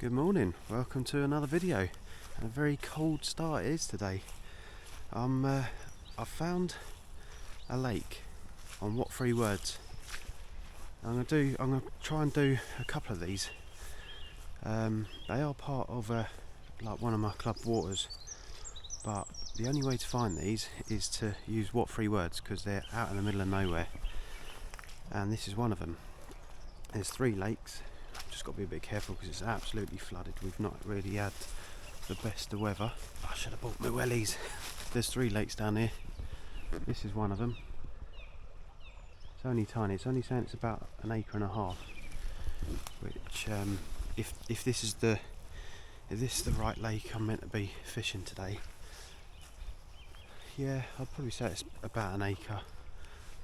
Good morning, welcome to another video. A very cold start it is today. I've found a lake on What 3 Words. I'm gonna try and do a couple of these. They are part of like one of my club waters, but the only way to find these is to use What 3 Words because they're out in the middle of nowhere, and this is one of them. There's 3 lakes. Just got to be a bit careful because it's absolutely flooded. We've not really had the best of weather. I should have bought my wellies. There's 3 lakes down here. This is one of them. It's only tiny. It's only saying it's about 1.5 acres, which if this is the right lake I'm meant to be fishing today, yeah, I'd probably say it's about 1 acre. I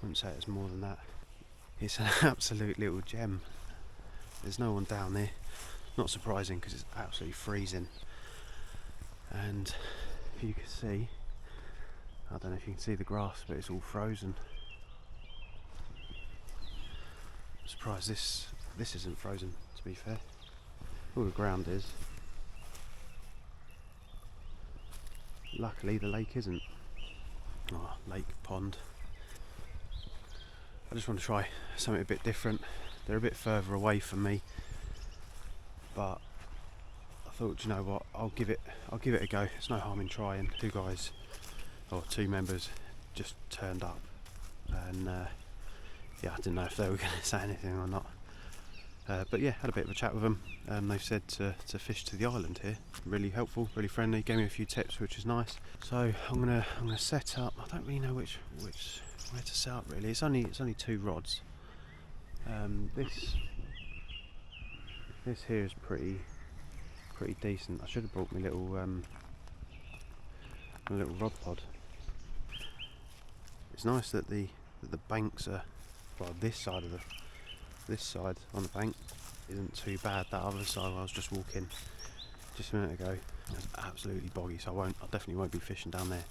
wouldn't say it's more than that. It's an absolute little gem. There's no one down there. Not surprising because it's absolutely freezing. And you can see, I don't know if you can see the grass, but it's all frozen. I'm surprised this isn't frozen, to be fair. All the ground is. Luckily the lake isn't. Oh, lake, pond. I just want to try something a bit different. They're a bit further away from me, but I thought, you know what, I'll give it a go. There's no harm in trying. 2 guys, or 2 members, just turned up, and yeah, I didn't know if they were going to say anything or not. But yeah, had a bit of a chat with them. They've said to fish to the island here. Really helpful, really friendly. Gave me a few tips, which is nice. So I'm gonna set up. I don't really know where to set up really. It's only 2 rods. This here is pretty decent. I should have brought my little rod pod. It's nice that the banks are, well, this side on the bank isn't too bad. That other side I was just walking just a minute ago, it's absolutely boggy, so I definitely won't be fishing down there.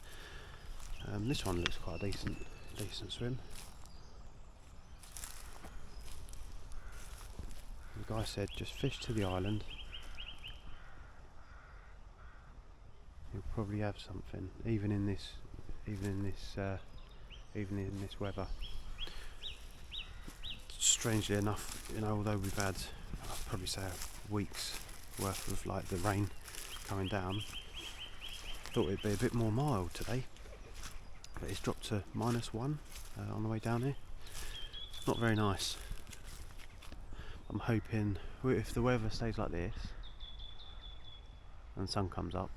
This one looks quite a decent swim. The guy said just fish to the island. You'll probably have something, even in this weather. Strangely enough, you know, although we've had, I'd probably say, a week's worth of like the rain coming down, thought it'd be a bit more mild today, but it's dropped to -1 on the way down here. Not very nice. I'm hoping if the weather stays like this and the sun comes up,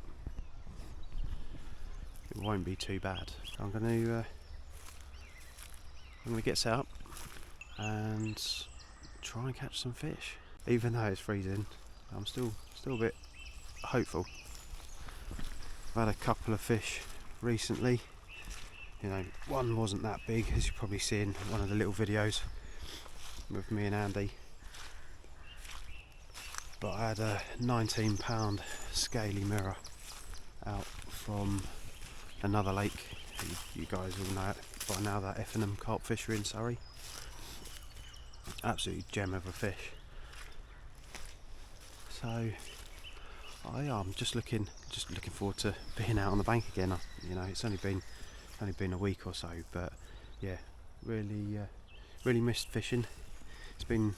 it won't be too bad. So I'm going to get set up and try and catch some fish. Even though it's freezing, I'm still a bit hopeful. I've had a couple of fish recently. You know, one wasn't that big, as you've probably seen one of the little videos with me and Andy. But I had a 19-pound scaly mirror out from another lake. You guys all know it by now, that F&M Carp fishery in Surrey. Absolute gem of a fish. So I'm just looking forward to being out on the bank again. You know, it's only been a week or so, but yeah, really missed fishing. It's been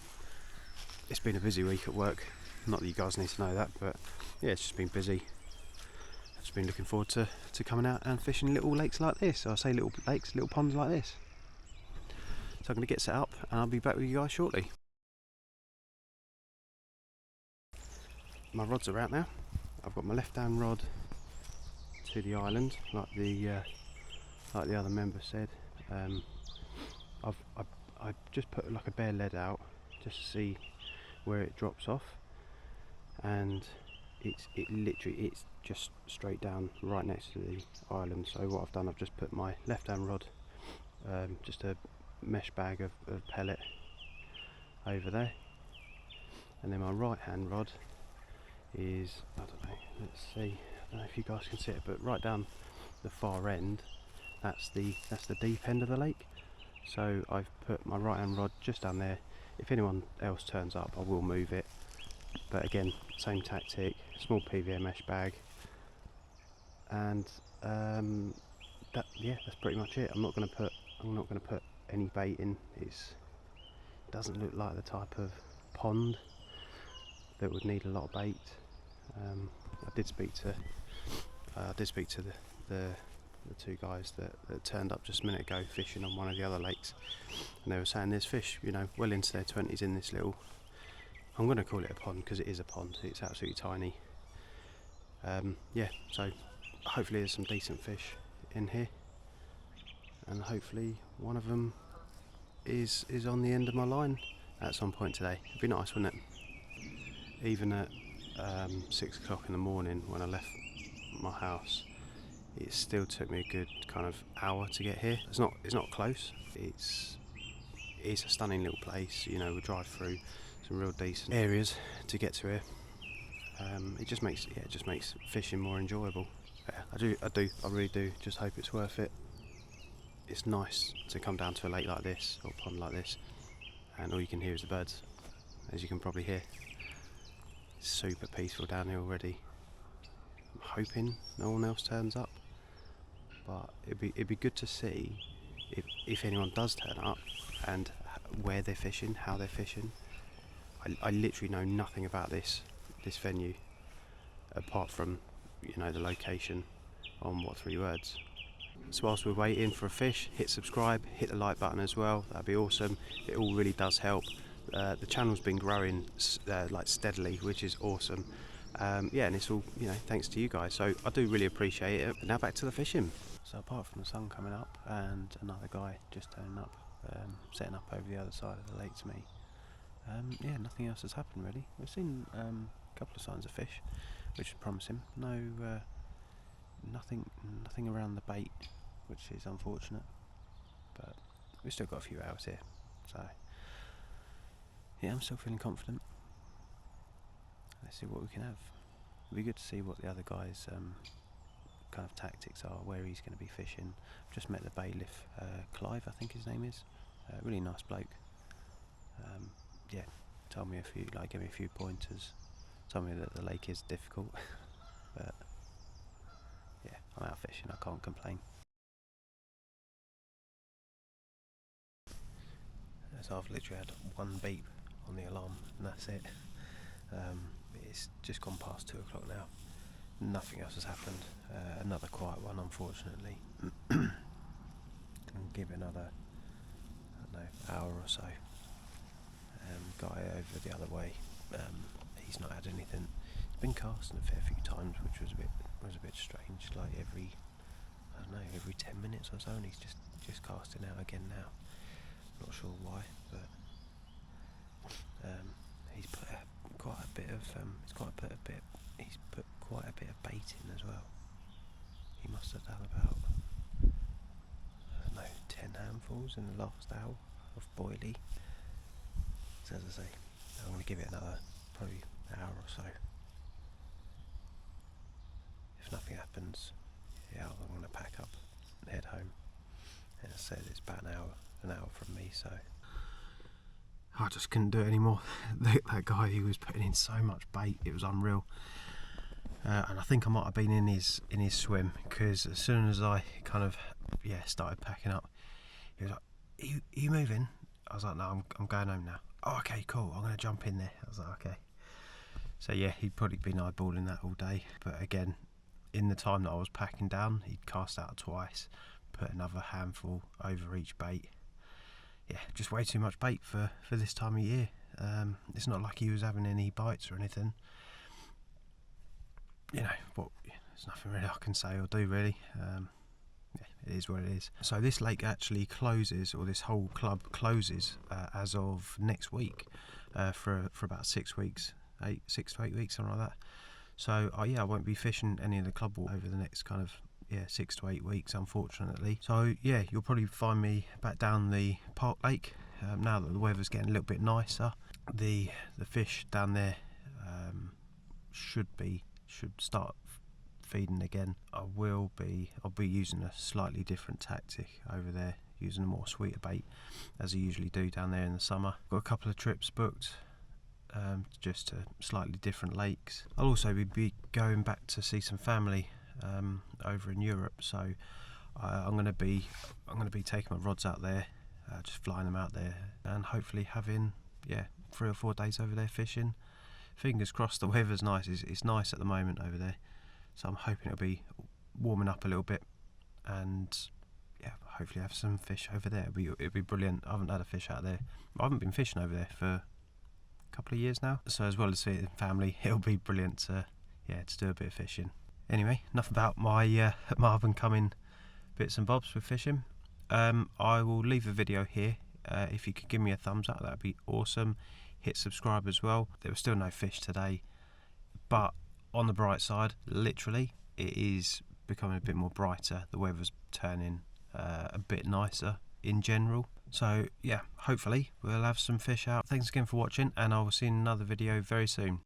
a busy week at work. Not that you guys need to know that, but yeah, it's just been busy. I've just been looking forward to coming out and fishing little lakes like this. I say little lakes, little ponds like this. So I'm going to get set up and I'll be back with you guys shortly. My rods are out now. I've got my left-hand rod to the island, like the other member said. I just put like a bare lead out just to see where it drops off, and it's just straight down right next to the island. So what I've done, I've just put my left-hand rod, just a mesh bag of pellet over there, and then my right-hand rod is, I don't know, let's see, I don't know if you guys can see it, but right down the far end, that's the deep end of the lake. So I've put my right hand rod just down there. If anyone else turns up, I will move it, But again, same tactic, small PVA mesh bag, and that's pretty much it. I'm not going to put any bait in. It doesn't look like the type of pond that would need a lot of bait. I did speak to the two guys that turned up just a minute ago fishing on one of the other lakes, and they were saying there's fish, you know, well into their 20s in this little, I'm going to call it a pond because it is a pond. It's absolutely tiny. Yeah, so hopefully there's some decent fish in here, and hopefully one of them is on the end of my line at some point today. It'd be nice, wouldn't it? Even at 6 o'clock in the morning when I left my house, it still took me a good kind of hour to get here. It's not close. It's a stunning little place. You know, we drive through some real decent areas to get to here. It just makes fishing more enjoyable. Yeah, I really do just hope it's worth it. It's nice to come down to a lake like this or pond like this, and all you can hear is the birds, as you can probably hear. It's super peaceful down here already. I'm hoping no one else turns up, but it'd be good to see if anyone does turn up and where they're fishing, how they're fishing. I literally know nothing about this venue apart from, you know, the location on what 3 words. So whilst we're waiting for a fish, hit subscribe, hit the like button as well. That'd be awesome. It all really does help. The channel's been growing like steadily, which is awesome. Yeah, and it's all, you know, thanks to you guys. So I do really appreciate it. Now back to the fishing. So apart from the sun coming up and another guy just turning up, setting up over the other side of the lake to me, yeah, nothing else has happened really. We've seen a couple of signs of fish, which is promising. No, nothing around the bait, which is unfortunate. But we've still got a few hours here, so yeah, I'm still feeling confident. Let's see what we can have. It'll be good to see what the other guys' kind of tactics are, where he's going to be fishing. I've just met the bailiff, Clive, I think his name is. Really nice bloke. Yeah, told me gave me a few pointers. Told me that the lake is difficult, but yeah, I'm out fishing. I can't complain. So I've literally had one beep on the alarm, and that's it. It's just gone past 2 o'clock now. Nothing else has happened. Another quiet one, unfortunately. Can give it another, I don't know, hour or so. Guy over the other way, he's not had anything. He's been casting a fair few times, which was a bit strange. Like every 10 minutes or so, and he's just casting out again now. Not sure why, but he's put quite a bit of bait in as well. He must have done about, I don't know, 10 handfuls in the last hour of boilie. So as I say, I'm going to give it another probably hour or so. If nothing happens, yeah, I'm going to pack up and head home. And as I said, it's about an hour from me, so I just couldn't do it anymore. That guy, he was putting in so much bait, it was unreal. And I think I might have been in his swim, because as soon as I kind of started packing up, he was like, are you moving? I was like, no, I'm going home now. Oh, okay, cool, I'm going to jump in there. I was like, okay. So yeah, he'd probably been eyeballing that all day, but again, in the time that I was packing down, he'd cast out twice, put another handful over each bait. Yeah, just way too much bait for this time of year. It's not like he was having any bites or anything. You know, but there's nothing really I can say or do really. Yeah, it is what it is. So this lake actually closes, or this whole club closes as of next week, for about 6 weeks, 6 to 8 weeks, something like that. So yeah, I won't be fishing any of the club water over the next kind of 6 to 8 weeks, unfortunately. So yeah, you'll probably find me back down the Park Lake now that the weather's getting a little bit nicer. The fish down there should start feeding again. I'll be using a slightly different tactic over there, using a more sweeter bait as I usually do down there in the summer. Got a couple of trips booked just to slightly different lakes. I'll also be going back to see some family over in Europe, so I'm going to be taking my rods out there, just flying them out there, and hopefully having 3 or 4 days over there fishing. Fingers crossed the weather's nice. It's nice at the moment over there, so I'm hoping it'll be warming up a little bit, and hopefully have some fish over there. It'll be brilliant. I haven't had a fish out there. I haven't been fishing over there for a couple of years now, so as well as seeing family, it'll be brilliant to do a bit of fishing. Anyway, enough about my my up and coming bits and bobs with fishing. I will leave the video here. If you could give me a thumbs up, that'd be awesome. Hit subscribe as well. There was still no fish today, but on the bright side, literally, it is becoming a bit more brighter. The weather's turning a bit nicer in general. So hopefully we'll have some fish out. Thanks again for watching, and I will see you in another video very soon.